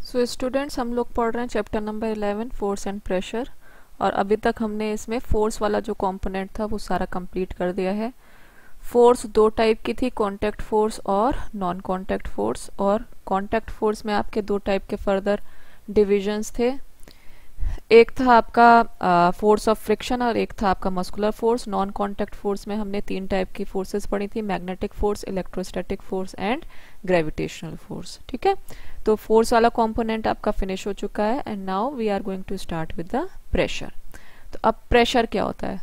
So students, हम लोग पढ़ रहे हैं chapter number 11 force and pressure. और अभी तक हमने इसमें फोर्स वाला जो कंपोनेंट था वो सारा कंप्लीट कर दिया है। फोर्स दो टाइप की थी, कांटेक्ट फोर्स और नॉन कांटेक्ट फोर्स। और कांटेक्ट फोर्स में आपके दो टाइप के फर्दर डिविजन्स थे। एक था आपका फोर्स ऑफ फ्रिक्शन और एक था आपका muscular force. Non contact force में हमने तीन टाइप की फोर्सेस पढ़ी थी, magnetic force, electrostatic force and gravitational force. ठीक है, तो फोर्स वाला कंपोनेंट आपका फिनिश हो चुका है and now we are going to start with the pressure. तो अब प्रेशर क्या होता है?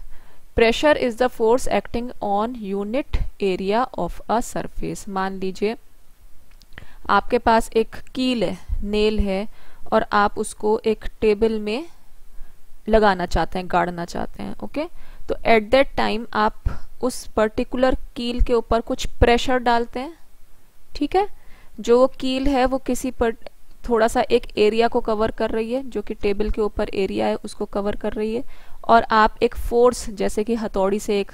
Pressure is the force acting on unit area of a surface. मान लीजिए आपके पास एक कील है, नेल है, और आप उसको एक टेबल में लगाना चाहते हैं, गाड़ना चाहते हैं। ओके, तो एट दैट टाइम आप उस पर्टिकुलर कील के ऊपर कुछ प्रेशर डालते हैं। ठीक है, जो वो कील है वो किसी पर थोड़ा सा एक एरिया को कवर कर रही है, जो कि टेबल के ऊपर एरिया है उसको कवर कर रही है, और आप एक फोर्स जैसे कि हथौड़ी से एक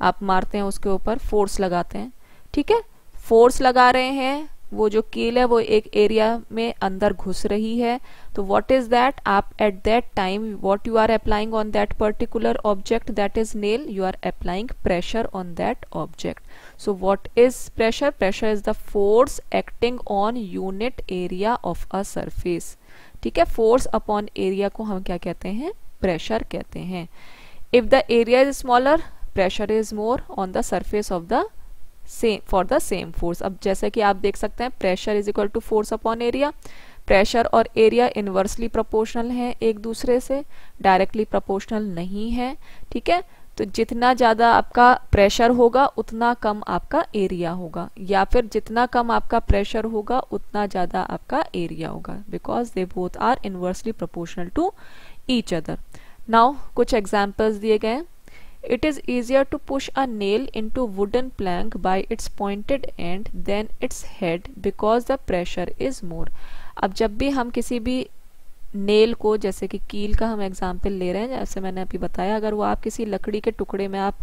आप मारते हैं, उसके ऊपर फोर्स लगाते हैं। ठीक है, फोर्स लगा रहे हैं, वो जो कील है वो एक एरिया में अंदर घुस रही है। तो व्हाट इज दैट? आप at that time what you are applying on that particular object, that is nail, you are applying pressure on that object. So what is pressure? Pressure is the force acting on unit area of a surface. ठीक है, force upon area को हम क्या कहते हैं? Pressure कहते हैं। If the area is smaller, pressure is more on the surface of the same for the same force. अब जैसे कि आप देख सकते हैं, pressure is equal to force upon area. Pressure और एरिया इनवर्सली प्रोपोर्शनल हैं एक दूसरे से, डायरेक्टली प्रोपोर्शनल नहीं है। ठीक है, तो जितना ज़्यादा आपका प्रेशर होगा उतना कम आपका एरिया होगा, या फिर जितना कम आपका प्रेशर होगा उतना ज़्यादा आपका एरिया होगा, because they both are inversely proportional to each other. Now कुछ एग्जाम्पल्स दिए गए। It is easier to push a nail into wooden plank by its pointed end than its head because the pressure is more. अब जब भी हम किसी भी nail को, जैसे कि कील का हम एग्जाम्पल ले रहे हैं, जैसे मैंने अभी बताया, अगर वो आप किसी लकड़ी के टुकड़े में आप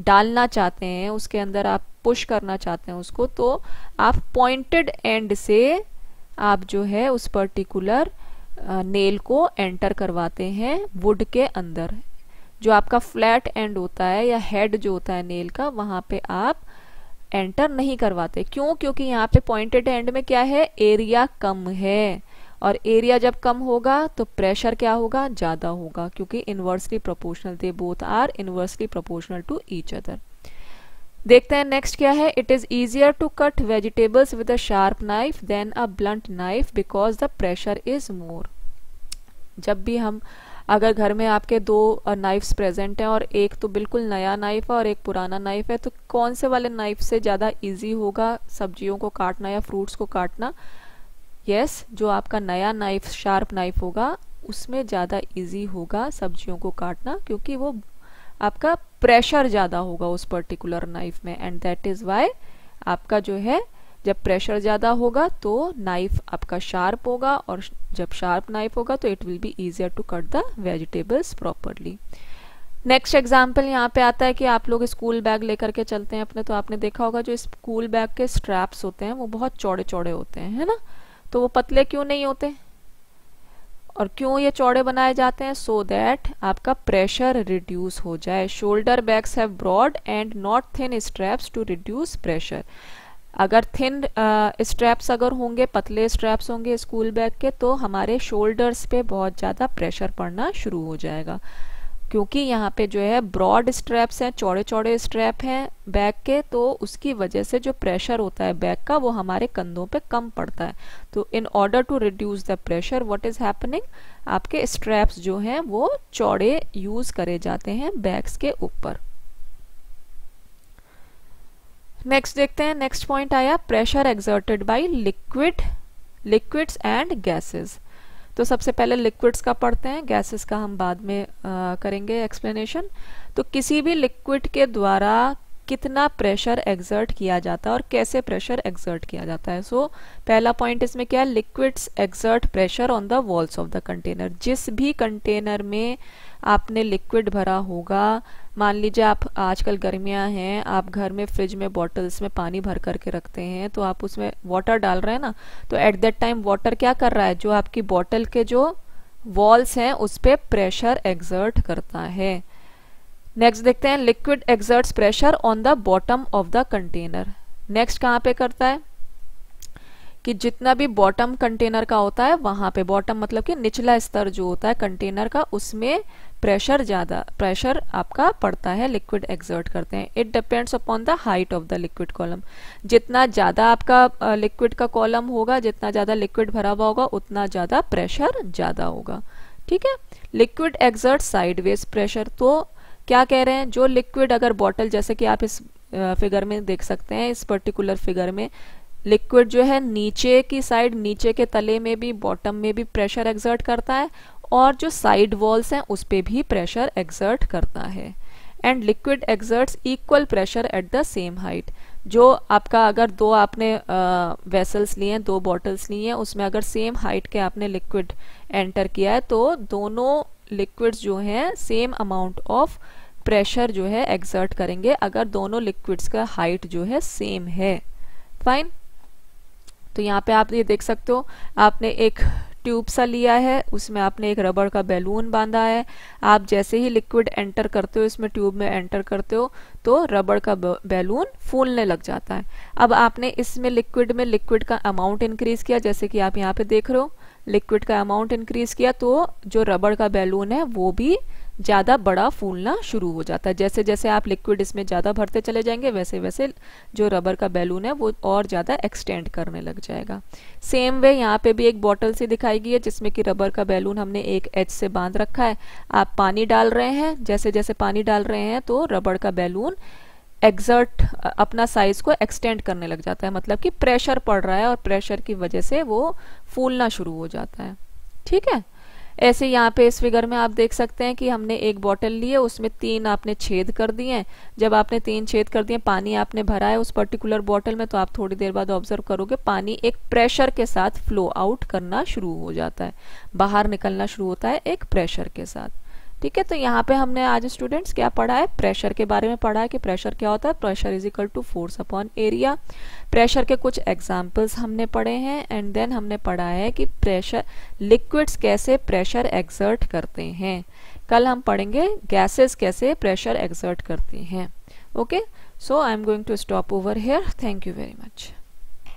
डालना चाहते हैं, उसके अंदर आप पुश करना चाहते हैं उसको, तो आप पॉइंटेड एंड से आप जो है उस पर्टिकुलर नेल को एंटर करवाते हैं वुड के अंदर। जो आपका फ्लैट एंड होता है या हेड जो होता है नेल का, वहां पे आप एंटर नहीं करवाते। क्यों? क्योंकि यहाँ पे पॉइंटेड एंड में क्या है? एरिया कम है, और एरिया जब कम होगा तो प्रेशर क्या होगा? ज्यादा होगा, क्योंकि inversely proportional, they both are inversely proportional to each other. देखते हैं नेक्स्ट क्या है। It is easier to cut vegetables with a sharp knife than a blunt knife because the pressure is more. जब भी हम, अगर घर में आपके दो नाइफ्स प्रेजेंट हैं और एक तो बिल्कुल नया नाइफ है और एक पुराना नाइफ है, तो कौन से वाले नाइफ से ज़्यादा इजी होगा सब्जियों को काटना या फ्रूट्स को काटना? यस, जो आपका नया नाइफ, शार्प नाइफ होगा, उसमें ज़्यादा इजी होगा सब्जियों को काटना, क्योंकि वो आपका प्रेशर ज़्यादा होगा उस पर्टिकुलर नाइफ में। एंड दैट इज़ वाई आपका जो है, जब प्रेशर ज़्यादा होगा तो नाइफ आपका शार्प होगा, और जब शार्प नाइफ होगा तो it will be easier to cut the vegetables properly. Next example यहाँ पे आता है कि आप लोग स्कूल बैग लेकर के चलते हैं अपने, तो आपने देखा होगा जो स्कूल बैग के स्ट्रैप्स होते हैं वो बहुत चौड़े चौड़े होते हैं, है ना? तो वो पतले क्यों नहीं होते, और क्यों ये चौड़े बनाए जाते हैं? सो दैट आपका प्रेशर रिड्यूस हो जाए। Shoulder bags have broad and not thin straps to reduce pressure. अगर थिन स्ट्रैप्स अगर होंगे, पतले स्ट्रैप्स होंगे स्कूल बैग के, तो हमारे शोल्डर्स पे बहुत ज़्यादा प्रेशर पड़ना शुरू हो जाएगा, क्योंकि यहाँ पे जो है ब्रॉड स्ट्रैप्स हैं, चौड़े चौड़े स्ट्रैप हैं बैग के, तो उसकी वजह से जो प्रेशर होता है बैग का वो हमारे कंधों पे कम पड़ता है। तो in order to reduce the pressure what is happening, आपके स्ट्रैप्स जो हैं वो चौड़े यूज करे जाते हैं बैग्स के ऊपर। नेक्स्ट देखते हैं, नेक्स्ट पॉइंट आया pressure exerted by liquids and gases. तो सबसे पहले लिक्विड्स का पढ़ते हैं, गैसेस का हम बाद में करेंगे एक्सप्लेनेशन। तो किसी भी लिक्विड के द्वारा कितना प्रेशर एक्सर्ट किया जाता है और कैसे प्रेशर एक्सर्ट किया जाता है। सो पहला पॉइंट इसमें क्या है? Liquids exert pressure on the walls of the container. जिस भी कंटेनर में आपने लिक्विड भरा होगा, मान लीजिए आप आजकल गर्मियां हैं, आप घर में फ्रिज में बॉटल्स में पानी भर करके रखते हैं, तो आप उसमें वाटर डाल रहे हैं ना, तो एट दैट टाइम वाटर क्या कर रहा है, जो आपकी बॉटल के जो वॉल्स हैं उस पे प्रेशर एक्सर्ट करता है। नेक्स्ट देखते हैं, liquid exerts pressure on the bottom of the container. Next कहाँ पे करता है कि जितना भी बॉटम कंटेनर का होता है वहां पे, बॉटम मतलब कि निचला स्तर जो होता है कंटेनर का, उसमें प्रेशर आपका पड़ता है, लिक्विड एक्सर्ट करते हैं। It depends upon the height of the liquid column. जितना ज्यादा आपका लिक्विड का कॉलम होगा, जितना ज्यादा लिक्विड भरा हुआ होगा, उतना ज्यादा प्रेशर ज्यादा होगा। ठीक है। लिक्विड एक्सर्ट साइडवेज प्रेशर, तो क्या कह रहे हैं, जो लिक्विड अगर बॉटल, जैसे कि आप इस फिगर में देख सकते हैं, इस पर्टिकुलर फिगर में लिक्विड जो है नीचे की साइड, नीचे के तले में भी, बॉटम में भी प्रेशर एक्सर्ट करता है, और जो साइड वॉल्स हैं उस पे भी प्रेशर एक्सर्ट करता है। And liquid exerts equal pressure at the same height. जो आपका, अगर दो आपने वेसल्स लिए हैं, दो बॉटल्स ली हैं, उसमें अगर सेम हाइट के आपने लिक्विड एंटर किया है, तो दोनों लिक्विड्स जो हैं सेम अमाउंट ऑफ प्रेशर जो है एक्सर्ट करेंगे, अगर दोनों लिक्विड्स का हाइट जो है सेम है। फाइन। तो यहाँ पे आप ये देख सकते हो, आपने एक ट्यूब सा लिया है, उसमें आपने एक रबर का बैलून बांधा है। आप जैसे ही लिक्विड एंटर करते हो, इसमें ट्यूब में एंटर करते हो, तो रबर का बैलून फूलने लग जाता है। अब आपने इसमें लिक्विड का अमाउंट इंक्रीज किया, जैसे कि आप यहाँ पे देख रहे हो, लिक्विड का अमाउंट इंक्रीज किया तो जो रबर का बैलून है वो भी ज्यादा बड़ा फूलना शुरू हो जाता है। जैसे जैसे आप लिक्विड इसमें ज्यादा भरते चले जाएंगे, वैसे वैसे जो रबर का बैलून है वो और ज्यादा एक्सटेंड करने लग जाएगा। सेम वे यहाँ पे भी एक बॉटल सी दिखाई गई है, जिसमें कि रबर का बैलून हमने एक एज से बांध रखा है। आप पानी डाल रहे हैं, जैसे जैसे पानी डाल रहे हैं तो रबर का बैलून एक्सर्ट अपना साइज को एक्सटेंड करने लग जाता है, मतलब कि प्रेशर पड़ रहा है और प्रेशर की वजह से वो फूलना शुरू हो जाता है। ठीक है। ऐसे यहाँ पे इस फिगर में आप देख सकते हैं कि हमने एक बॉटल ली है, उसमें 3 आपने छेद कर दिए हैं। जब आपने 3 छेद कर दिए, पानी आपने भरा है उस पर्टिकुलर बॉटल में, तो आप थोड़ी देर बाद ऑब्जर्व करोगे पानी एक प्रेशर के साथ फ्लो आउट करना शुरू हो जाता है, बाहर निकलना शुरू होता है एक प्रेशर के साथ। ठीक है। तो यहाँ पे हमने आज स्टूडेंट्स क्या पढ़ा है, प्रेशर के बारे में पढ़ा है कि प्रेशर क्या होता है। Pressure is equal to force upon area. Pressure के कुछ एग्जांपल्स हमने पढ़े हैं, एंड देन हमने पढ़ा है कि प्रेशर, लिक्विड्स कैसे प्रेशर एक्सर्ट करते हैं। कल हम पढ़ेंगे गैसेस कैसे प्रेशर एक्सर्ट करती हैं। Okay, so I am going to stop over here. Thank you very much.